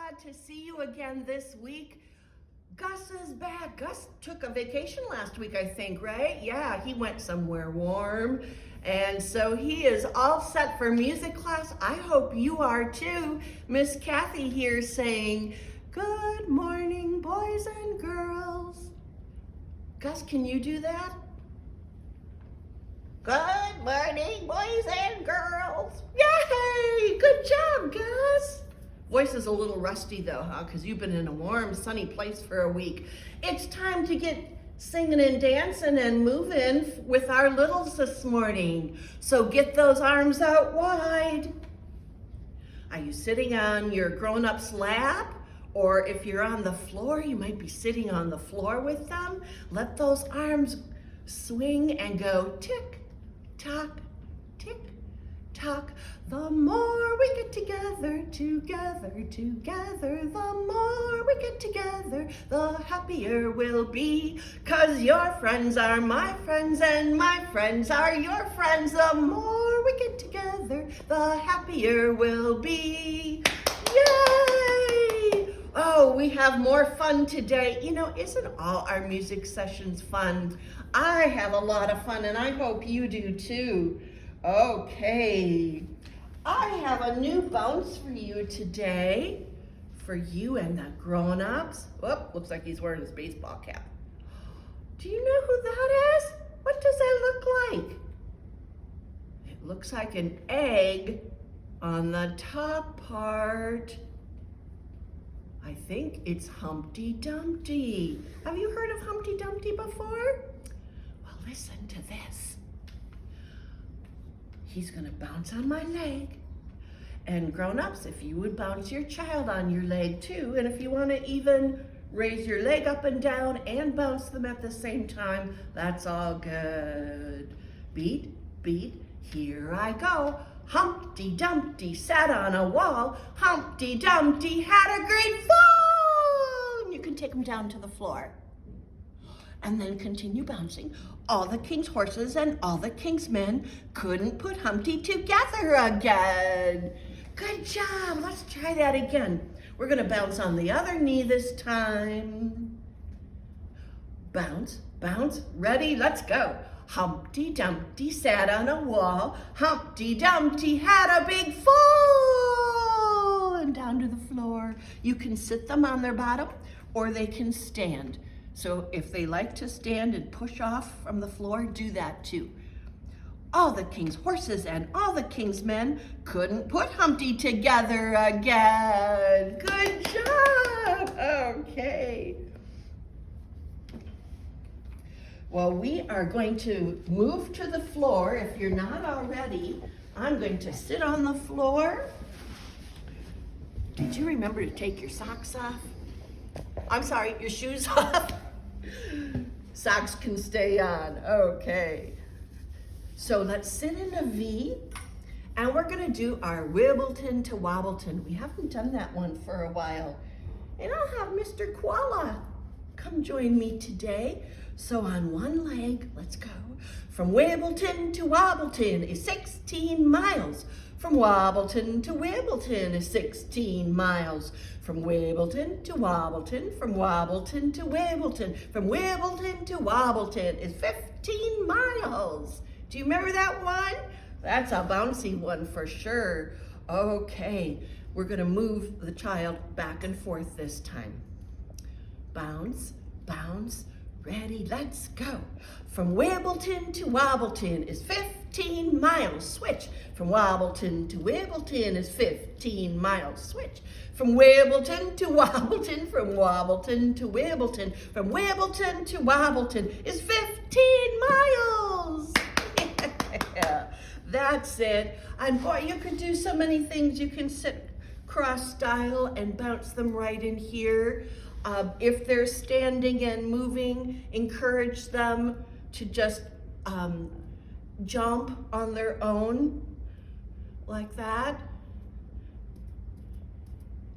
glad to see you again this week. Gus is back. Gus took a vacation last week, I think, right? Yeah, he went somewhere warm. And so he is all set for music class. I hope you are too. Miss Cathy here saying, good morning, boys and girls. Gus, can you do that? Good morning, boys and girls. Yay! Good job, Gus. Voice is a little rusty though, huh? Because you've been in a warm, sunny place for a week. It's time to get singing and dancing and moving with our littles this morning. So get those arms out wide. Are you sitting on your grown-up's lap? Or if you're on the floor, you might be sitting on the floor with them. Let those arms swing and go tick, tock, tick, tock. The more we get together, the more we get together, the happier we'll be. 'Cause your friends are my friends and my friends are your friends. The more we get together, the happier we'll be. Yay! Oh, we have more fun today. You know, isn't all our music sessions fun? I have a lot of fun and I hope you do too. Okay. I have a new bounce for you today, for you and the grown-ups. Oh, looks like he's wearing his baseball cap. Do you know who that is? What does that look like? It looks like an egg on the top part. I think it's Humpty Dumpty. Have you heard of Humpty Dumpty before? Well, listen to this. He's gonna bounce on my leg. And grown-ups, if you would bounce your child on your leg too, and if you wanna even raise your leg up and down and bounce them at the same time, that's all good. Beat, beat, here I go. Humpty Dumpty sat on a wall. Humpty Dumpty had a great fall. And you can take him down to the floor. And then continue bouncing. All the king's horses and all the king's men couldn't put Humpty together again. Good job. Let's try that again. We're going to bounce on the other knee this time. Bounce, bounce. Ready? Let's go. Humpty Dumpty sat on a wall. Humpty Dumpty had a big fall. And down to the floor. You can sit them on their bottom or they can stand. So if they like to stand and push off from the floor, do that too. All the king's horses and all the king's men couldn't put Humpty together again. Good job. Okay. Well, we are going to move to the floor. If you're not already, I'm going to sit on the floor. Did you remember to take your socks off? I'm sorry, your shoes off. Socks can stay on. Okay. So let's sit in a V, and we're going to do our Wibbleton to Wobbleton. We haven't done that one for a while. And I'll have Mr. Koala come join me today. So on one leg, let's go. From Wibbleton to Wobbleton is 16 miles. From Wobbleton to Wibbleton is 16 miles. From Wibbleton to Wobbleton, from Wobbleton to Wibbleton, from Wibbleton to Wobbleton is 15 miles. Do you remember that one? That's a bouncy one for sure. Okay, we're gonna move the child back and forth this time. Bounce, bounce, ready, let's go. From Wibbleton to Wobbleton is 15 miles, switch. From Wobbleton to Wibbleton is 15 miles, switch. From Wibbleton to Wobbleton, from Wobbleton to Wibbleton, from Wibbleton to Wobbleton is 15 miles. Yeah, that's it. And boy, you could do so many things. You can sit cross style and bounce them right in here. If they're standing and moving, encourage them to just jump on their own, like that.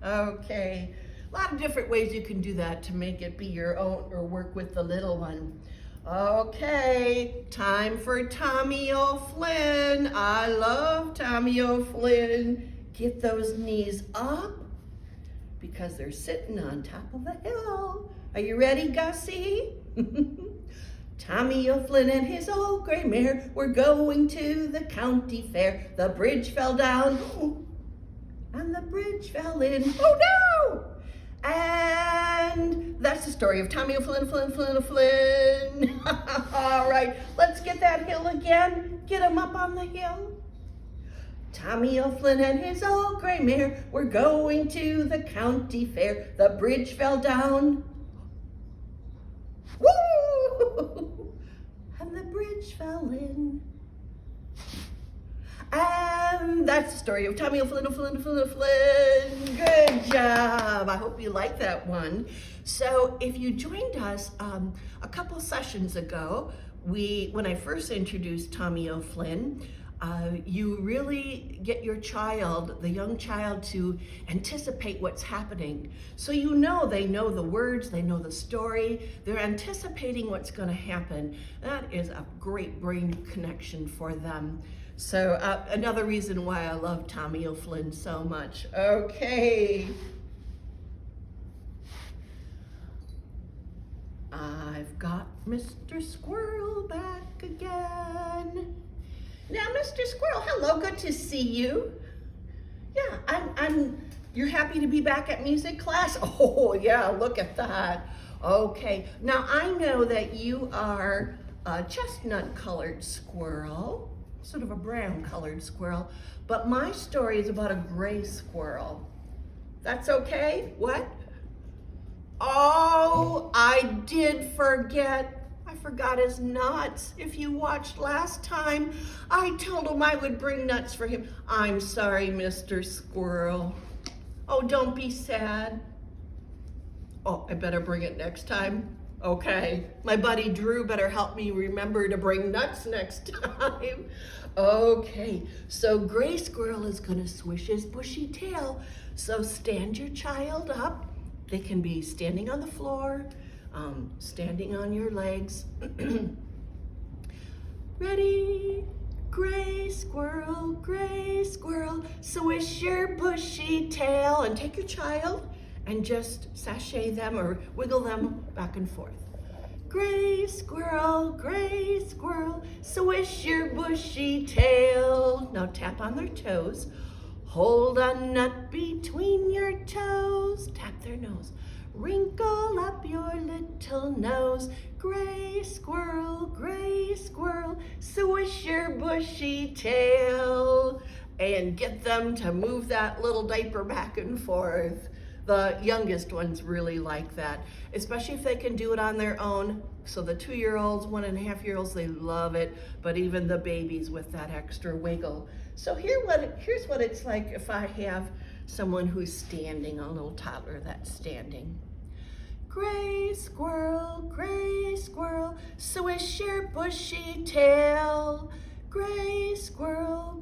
Okay, a lot of different ways you can do that to make it be your own or work with the little one. Okay, time for Tommy O'Flynn. I love Tommy O'Flynn. Get those knees up. because they're sitting on top of a hill. Are you ready, Gussie? Tommy O'Flynn and his old gray mare were going to the county fair. The bridge fell down, and the bridge fell in. Oh no! And that's the story of Tommy O'Flynn, Flynn. All right, let's get that hill again. Get him up on the hill. Tommy O'Flynn and his old gray mare were going to the county fair. The bridge fell down. Woo! And the bridge fell in. And that's the story of Tommy O'Flynn, Flynn. Good job. I hope you like that one. So if you joined us a couple sessions ago, when I first introduced Tommy O'Flynn, you really get your child, the young child, to anticipate what's happening. So they know the words, they know the story, they're anticipating what's going to happen. That is a great brain connection for them. So another reason why I love Tommy O'Flynn so much. Okay. I've got Mr. Squirrel back again. Now, Mr. Squirrel, hello, good to see you. Yeah, you're happy to be back at music class? Oh, yeah, look at that. Okay, now I know that you are a chestnut-colored squirrel, sort of a brown-colored squirrel, but my story is about a gray squirrel. That's okay? What? Oh, I did forget. I forgot his nuts. If you watched last time, I told him I would bring nuts for him. I'm sorry, Mr. Squirrel. Oh, don't be sad. Oh, I better bring it next time. Okay, my buddy Drew better help me remember to bring nuts next time. Okay, so Gray Squirrel is gonna swish his bushy tail. So stand your child up. They can be standing on the floor, standing on your legs. Ready? Gray squirrel, swish your bushy tail. And take your child and just sashay them or wiggle them back and forth. Gray squirrel, swish your bushy tail. Now tap on their toes. Hold a nut between your toes. Tap their nose. Wrinkle up your little nose. Gray squirrel, swish your bushy tail. And get them to move that little diaper back and forth. The youngest ones really like that, especially if they can do it on their own. So the 2-year-olds, 1.5-year-olds, they love it, but even the babies with that extra wiggle. So here's what it's like if I have someone who's standing, a little toddler that's standing. Gray squirrel, swish your bushy tail. Gray squirrel,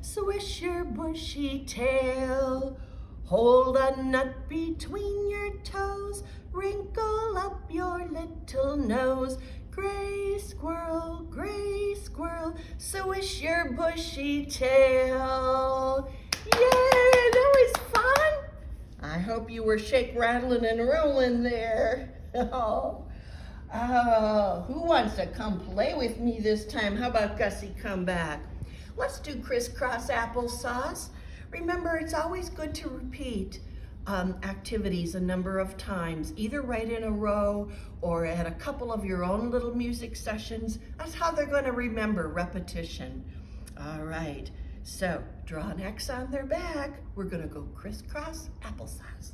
swish your bushy tail. Hold a nut between your toes, wrinkle up your little nose. Gray squirrel, swish your bushy tail. Yay, that was fun. I hope you were shake, rattling, and rolling there. Oh, who wants to come play with me this time? How about Gussie come back? Let's do crisscross applesauce. Remember, it's always good to repeat activities a number of times, either right in a row or at a couple of your own little music sessions. That's how they're going to remember repetition. All right, so draw an X on their back. We're going to go crisscross applesauce.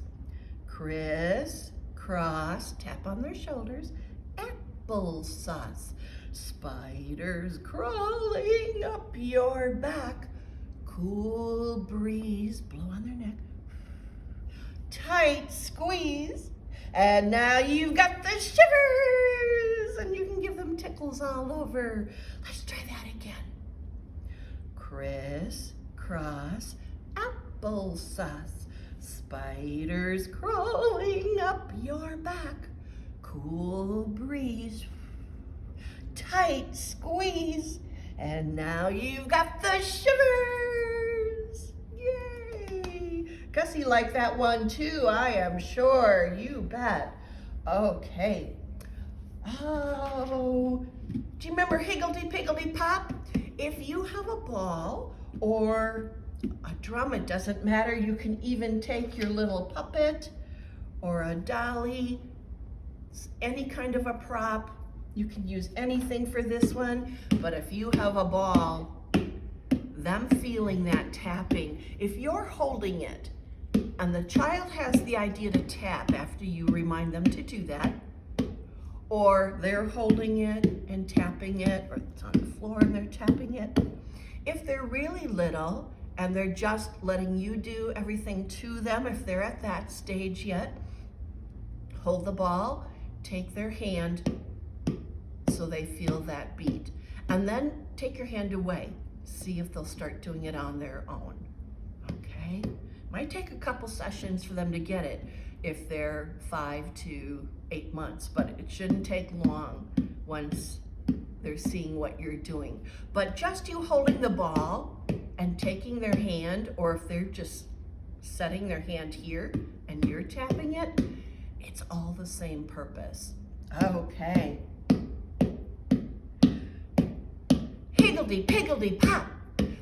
Criss, cross, tap on their shoulders, applesauce. Spiders crawling up your back. Cool breeze, blow on their neck. Tight squeeze. And now you've got the shivers. And you can give them tickles all over. Let's try that again. Criss, cross, applesauce. Spiders crawling up your back. Cool breeze. Tight squeeze. And now you've got the shivers. Yay! Gussie liked that one too, I am sure. You bet. Okay. Oh, do you remember Higgledy Piggledy Pop? If you have a ball or a drum, it doesn't matter. You can even take your little puppet or a dolly, any kind of a prop. You can use anything for this one, but if you have a ball, them feeling that tapping, if you're holding it and the child has the idea to tap after you remind them to do that, or they're holding it and tapping it, or it's on the floor and they're tapping it. If they're really little and they're just letting you do everything to them, if they're at that stage yet, hold the ball, take their hand so they feel that beat. And then take your hand away. See if they'll start doing it on their own, okay? Might take a couple sessions for them to get it if they're 5 to 8 months, but it shouldn't take long once they're seeing what you're doing. But just you holding the ball and taking their hand, or if they're just setting their hand here and you're tapping it, it's all the same purpose. Okay. Higgledy Piggledy Pop,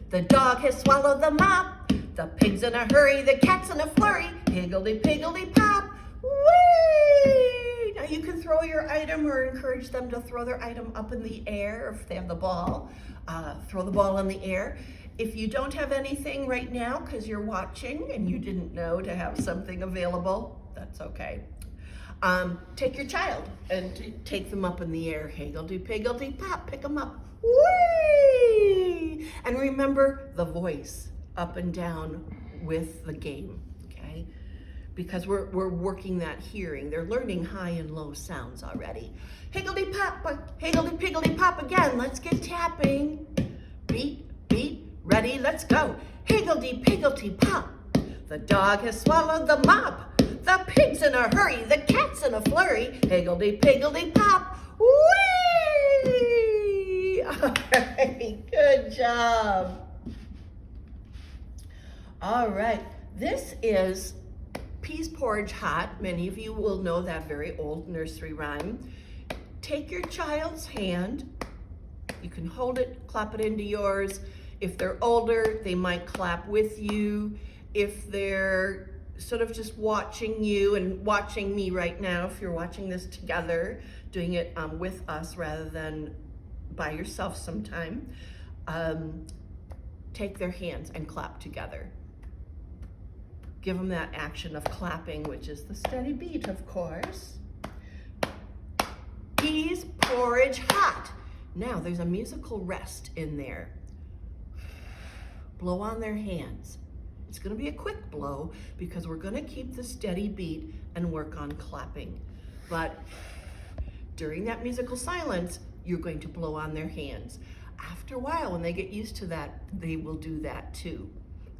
the dog has swallowed the mop. The pig's in a hurry, the cat's in a flurry. Higgledy Piggledy Pop, whee! Now you can throw your item or encourage them to throw their item up in the air if they have the ball. Throw the ball in the air. If you don't have anything right now because you're watching and you didn't know to have something available, that's okay. Take your child and take them up in the air. Higgledy Piggledy Pop, pick them up. Whee! And remember the voice up and down with the game, okay? Because we're working that hearing. They're learning high and low sounds already. Higgledy pop, higgledy piggledy pop again. Let's get tapping. Beat, beat, ready, let's go. Higgledy piggledy pop. The dog has swallowed the mop. The pig's in a hurry, the cat's in a flurry. Higgledy piggledy pop. Whee! All right, good job. All right, this is Peas Porridge Hot. Many of you will know that very old nursery rhyme. Take your child's hand. You can hold it, clap it into yours. If they're older, they might clap with you. If they're sort of just watching you and watching me right now, if you're watching this together, doing it with us rather than by yourself sometime, take their hands and clap together. Give them that action of clapping, which is the steady beat, of course. Peas porridge hot. Now there's a musical rest in there. Blow on their hands. It's going to be a quick blow because we're going to keep the steady beat and work on clapping. But during that musical silence, you're going to blow on their hands. After a while, when they get used to that, they will do that too.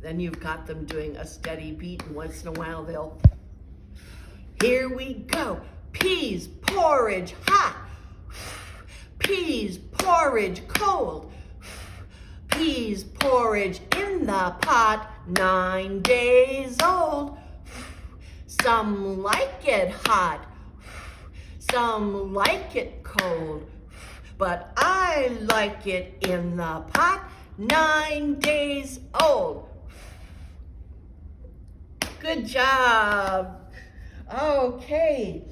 Then you've got them doing a steady beat, and once in a while they'll, here we go. Peas porridge hot. Peas porridge cold. Peas porridge in the pot, 9 days old. Some like it hot, some like it cold, but I like it in the pot, 9 days old. Good job. Okay.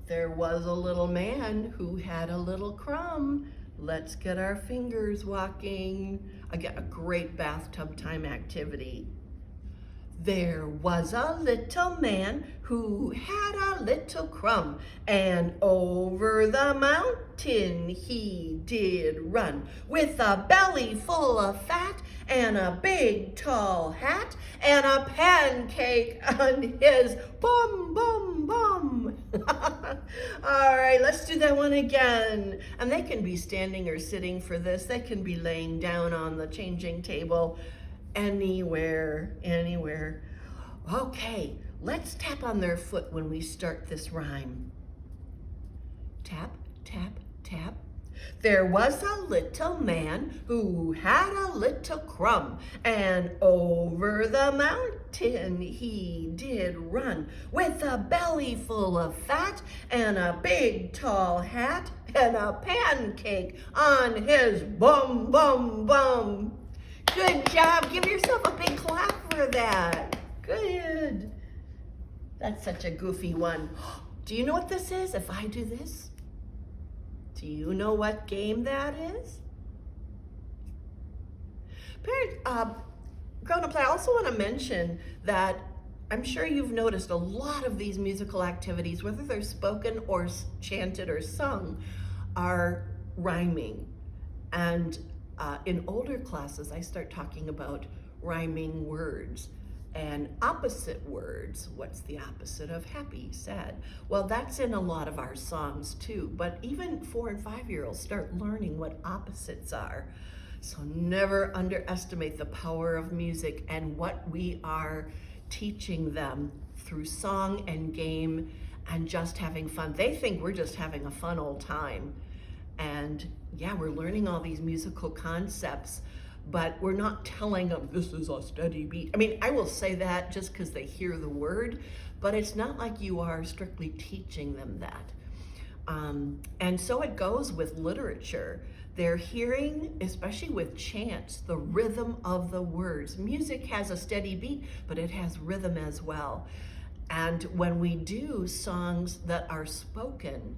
There was a little man who had a little crumb. Let's get our fingers walking. Again, a great bathtub time activity. There was a little man who had a little crumb, and over the mountain he did run, with a belly full of fat and a big tall hat and a pancake on his bum bum bum. All right, let's do that one again. And they can be standing or sitting for this. They can be laying down on the changing table. Anywhere. Okay, let's tap on their foot when we start this rhyme. Tap, tap, tap. There was a little man who had a little crumb, and over the mountain he did run, with a belly full of fat and a big tall hat and a pancake on his bum, bum, bum. Good job. Give yourself a big clap for that. Good. That's such a goofy one. Do you know what this is if I do this? Do you know what game that is? Parents, grown-ups, I also want to mention that I'm sure you've noticed a lot of these musical activities, whether they're spoken or chanted or sung, are rhyming. And in older classes, I start talking about rhyming words and opposite words. What's the opposite of happy, sad? Well, that's in a lot of our songs too, but even 4- and 5-year-olds start learning what opposites are. So never underestimate the power of music and what we are teaching them through song and game and just having fun. They think we're just having a fun old time. And yeah, we're learning all these musical concepts, but we're not telling them this is a steady beat. I mean, I will say that just because they hear the word, but it's not like you are strictly teaching them that. And so it goes with literature. They're hearing, especially with chants, the rhythm of the words. Music has a steady beat, but it has rhythm as well. And when we do songs that are spoken,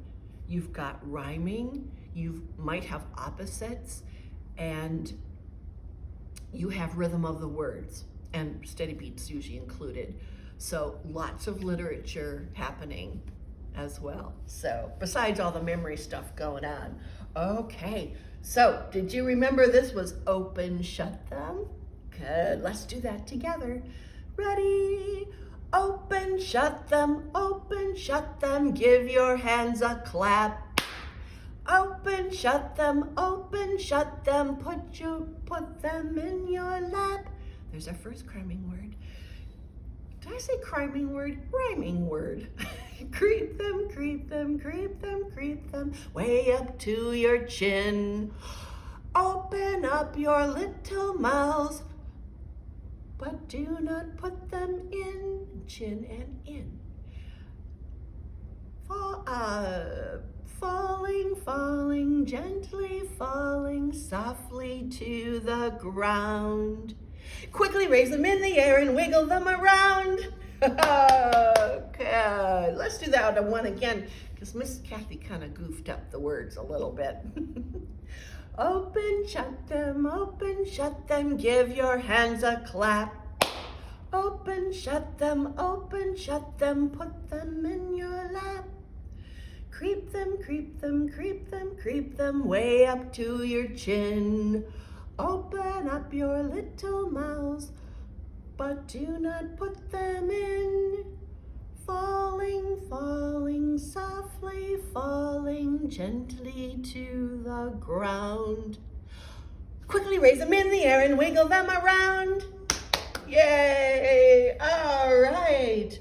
you've got rhyming, you might have opposites, and you have rhythm of the words, and steady beats usually included. So lots of literature happening as well. So besides all the memory stuff going on. Okay, so did you remember this was open, shut them? Good, let's do that together. Ready? Open, shut them, give your hands a clap. Open, shut them, put them in your lap. There's our first rhyming word. Did I say rhyming word? Rhyming word. Creep them, creep them, creep them, creep them, way up to your chin. Open up your little mouths, but do not put them in, chin and in. Falling, falling, gently falling softly to the ground. Quickly raise them in the air and wiggle them around. Okay, let's do that one again, because Miss Cathy kind of goofed up the words a little bit. Open, shut them, give your hands a clap. Open, shut them, put them in your lap. Creep them, creep them, creep them, creep them, way up to your chin. Open up your little mouths, but do not put them in. Falling, falling, softly falling, gently to the ground. Quickly raise them in the air and wiggle them around. Yay! All right.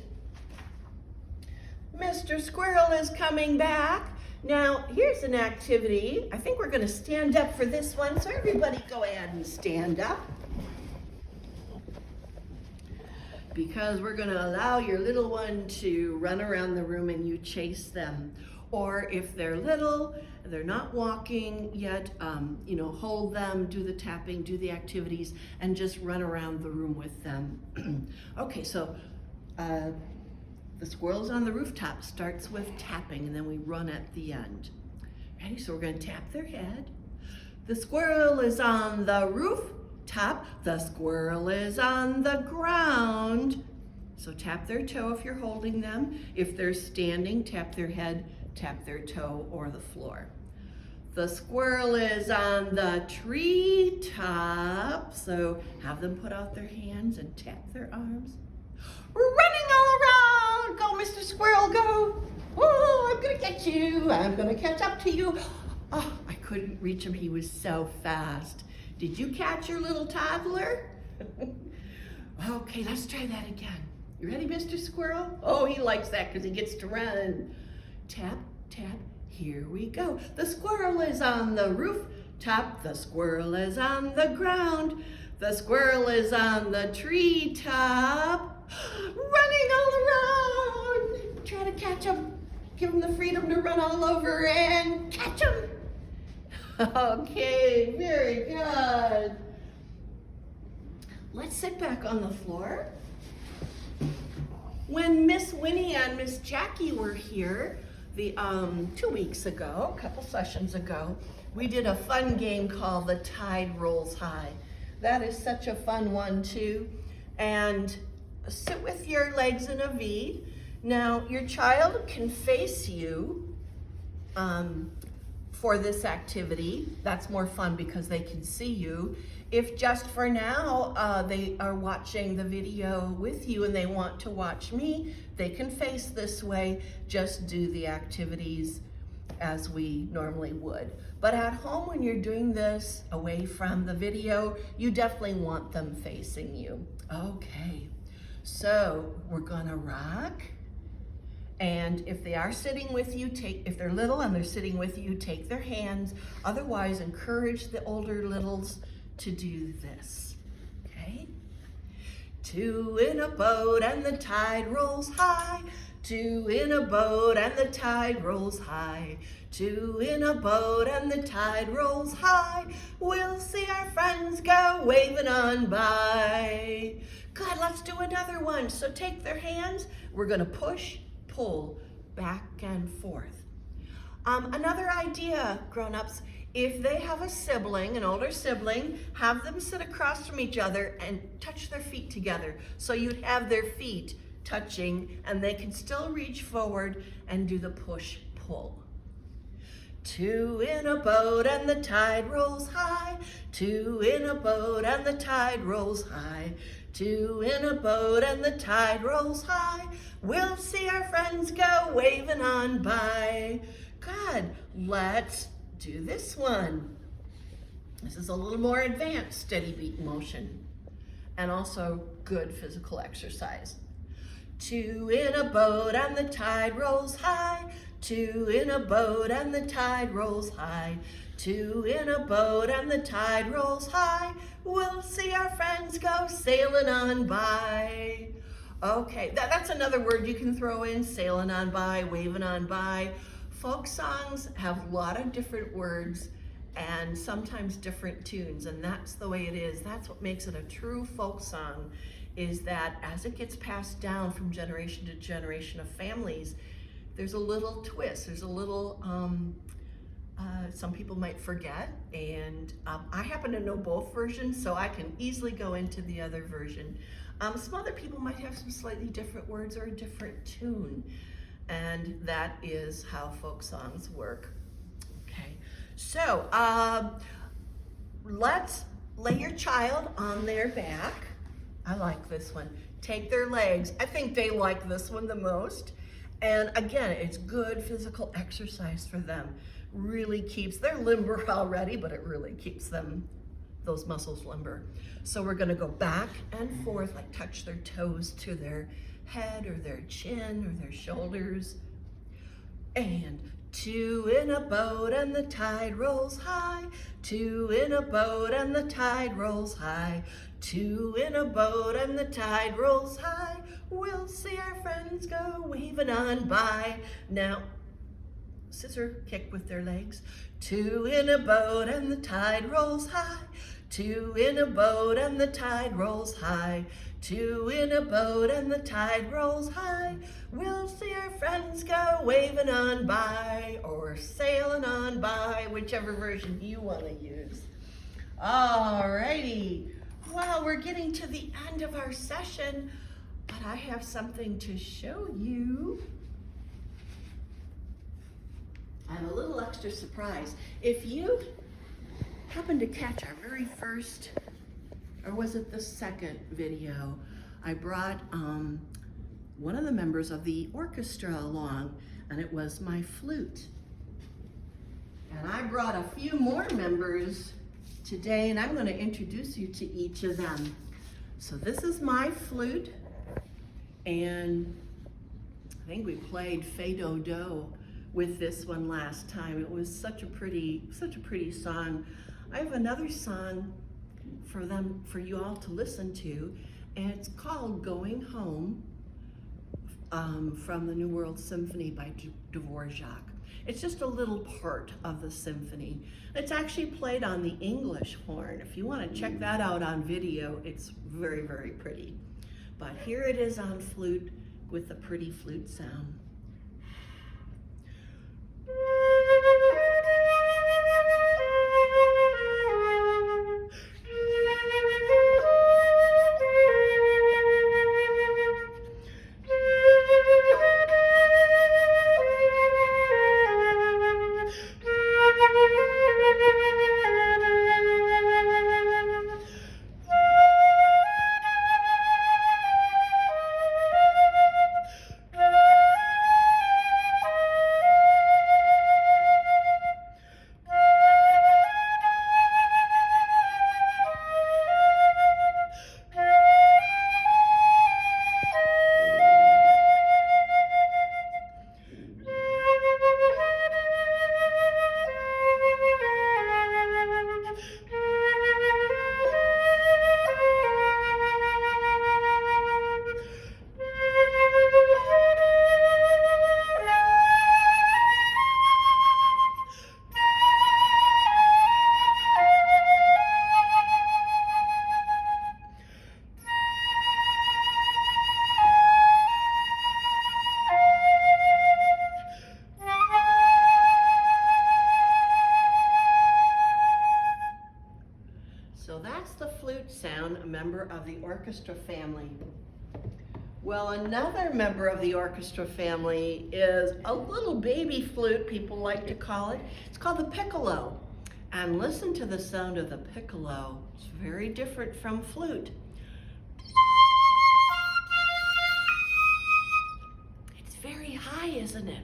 Mr. Squirrel is coming back. Now, here's an activity. I think we're going to stand up for this one, so everybody go ahead and stand up. Because we're going to allow your little one to run around the room and you chase them. Or if they're little, they're not walking yet, hold them, do the tapping, do the activities, and just run around the room with them. Okay, so the squirrel's on the rooftop starts with tapping, and then we run at the end. Ready? So we're going to tap their head. The squirrel is on the rooftop. The squirrel is on the ground. So tap their toe if you're holding them. If they're standing, tap their head, tap their toe or the floor. The squirrel is on the treetop. So have them put out their hands and tap their arms. We're running all around. Go, Mr. Squirrel, go. Oh, I'm gonna get you. I'm gonna catch up to you. Oh, I couldn't reach him. He was so fast. Did you catch your little toddler? Okay, let's try that again. You ready, Mr. Squirrel? Oh, he likes that because he gets to run. Tap, tap, Here we go. The squirrel is on the rooftop. The squirrel is on the ground. The squirrel is on the treetop. Running all around. Try to catch him. Give him the freedom to run all over and catch him. Okay, very good. Let's sit back on the floor. When Miss Winnie and Miss Jackie were here, 2 weeks ago, a couple sessions ago, we did a fun game called The Tide Rolls High. That is such a fun one too. And sit with your legs in a V. Now, your child can face you for this activity. That's more fun because they can see you. If just for now they are watching the video with you and they want to watch me, they can face this way. Just do the activities as we normally would. But at home, when you're doing this away from the video, you definitely want them facing you. Okay, so we're gonna rock. And if they are sitting with you, if they're little and they're sitting with you, take their hands. Otherwise, encourage the older littles to do this, okay? Two in a boat and the tide rolls high. Two in a boat and the tide rolls high. Two in a boat and the tide rolls high. We'll see our friends go waving on by. Good, let's do another one. So take their hands. We're gonna push, pull, back and forth. Another idea, grown-ups, if they have a sibling, an older sibling, have them sit across from each other and touch their feet together. So you'd have their feet touching and they can still reach forward and do the push-pull. Two in a boat and the tide rolls high. Two in a boat and the tide rolls high. Two in a boat and the tide rolls high. We'll see our friends go waving on by. Good, let's do this one. This is a little more advanced steady beat motion and also good physical exercise. Two in a boat and the tide rolls high. Two in a boat and the tide rolls high. Two in a boat and the tide rolls high. We'll see our friends go sailing on by. Okay, that's another word you can throw in, sailing on by, waving on by. Folk songs have a lot of different words and sometimes different tunes, and that's the way it is. That's what makes it a true folk song, is that as it gets passed down from generation to generation of families, there's a little twist, there's a little, some people might forget, and I happen to know both versions, so I can easily go into the other version. Some other people might have some slightly different words or a different tune, and that is how folk songs work. Okay, so let's lay your child on their back. I like this one. Take their legs. I think they like this one the most. And again, it's good physical exercise for them. Really keeps, they're limber already, but it really keeps them, those muscles limber. So we're gonna go back and forth, like touch their toes to their head or their chin or their shoulders. And two in a boat and the tide rolls high. Two in a boat and the tide rolls high. Two in a boat and the tide rolls high. We'll see our friends go waving on by. Now, scissor kick with their legs. Two in a boat and the tide rolls high. Two in a boat and the tide rolls high. Two in a boat and the tide rolls high. We'll see our friends go waving on by or sailing on by, whichever version you want to use. Alrighty. Well, we're getting to the end of our session, but I have something to show you. I have a little extra surprise. If you happen to catch our very first, or was it the second video, I brought one of the members of the orchestra along, and it was my flute. And I brought a few more members today, and I'm going to introduce you to each of them. So this is my flute, and I think we played Fa Do Do with this one last time. It was such a pretty song. I have another song for you all to listen to, and it's called Going Home, from the New World Symphony by Dvorak. It's just a little part of the symphony. It's actually played on the English horn. If you want to check that out on video, it's very, very pretty. But here it is on flute with the pretty flute sound. So that's the flute sound, a member of the orchestra family. Well, another member of the orchestra family is a little baby flute, people like to call it. It's called the piccolo. And listen to the sound of the piccolo. It's very different from flute. It's very high, isn't it?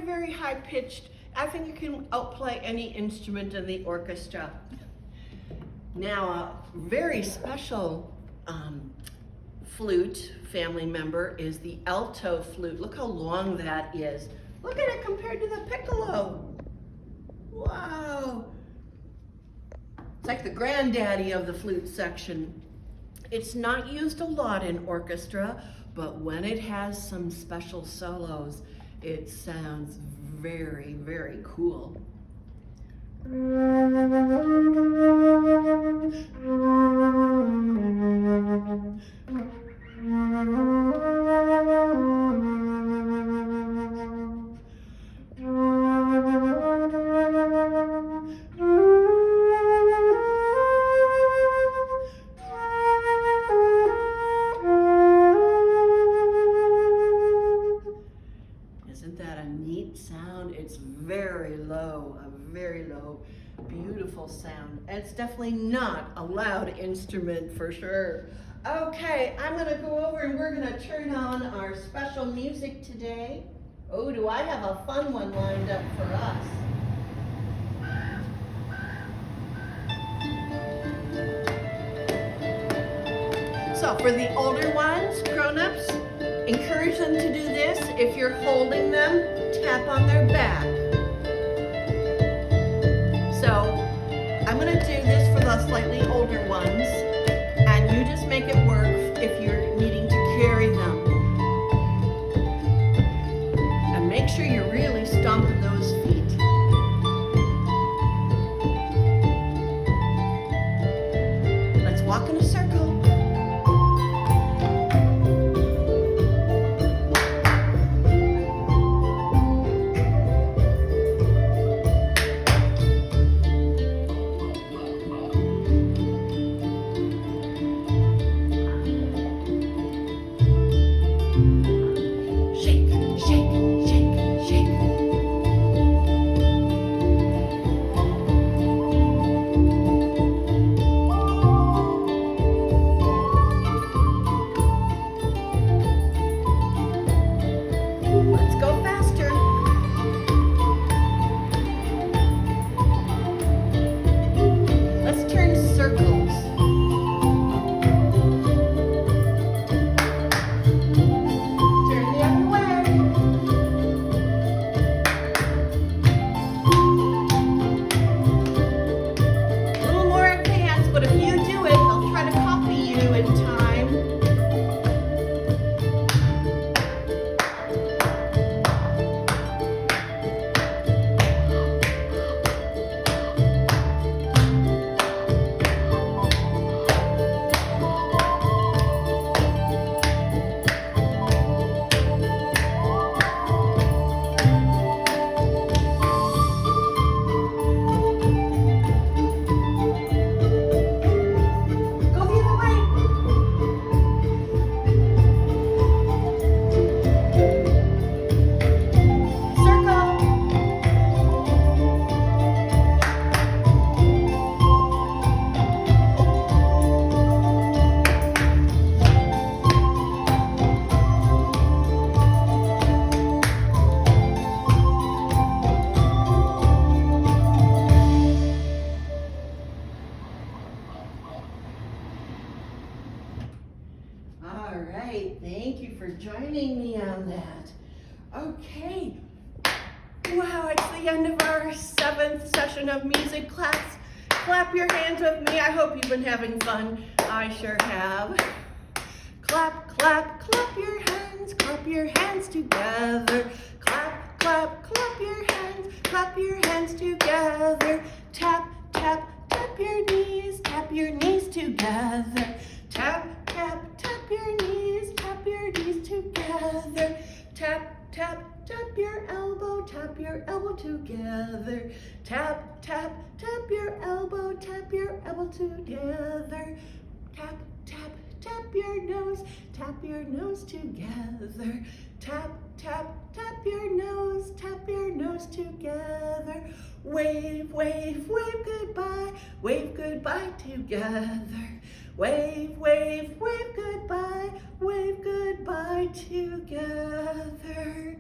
Very high pitched. I think you can outplay any instrument in the orchestra. Now, a very special flute family member is the alto flute. Look how long that is. Look at it compared to the piccolo. Wow. It's like the granddaddy of the flute section. It's not used a lot in orchestra, but when it has some special solos, it sounds very, very cool. Isn't that a neat sound? It's very low, a very low, beautiful sound. And it's definitely not a loud instrument for sure. Okay, I'm gonna go over and we're gonna turn on our special music today. Oh, do I have a fun one lined up for us? So for the older ones, grown-ups, encourage them to do this. If you're holding them, tap on their back. So I'm going to do this for the slightly older ones, and you just make it work if you're needing to carry them. And make sure you're really stomping those feet. Let's walk in a circle. on that. Okay. Wow, it's the end of our 7th session of music class. Clap your hands with me. I hope you've been having fun. I sure have. Clap, clap, clap your hands together. Clap, clap, clap your hands together. Tap, tap, tap your knees together. Tap, tap, tap your knees together. Tap, tap, tap your elbow together. Tap, tap, tap your elbow together. Tap, tap, tap your nose together. Tap, tap, tap your nose together. Wave, wave, wave goodbye together. Wave, wave, wave goodbye together.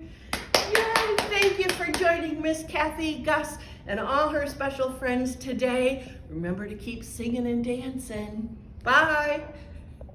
Yay! Thank you for joining Miss Cathy, Gus, and all her special friends today. Remember to keep singing and dancing. Bye.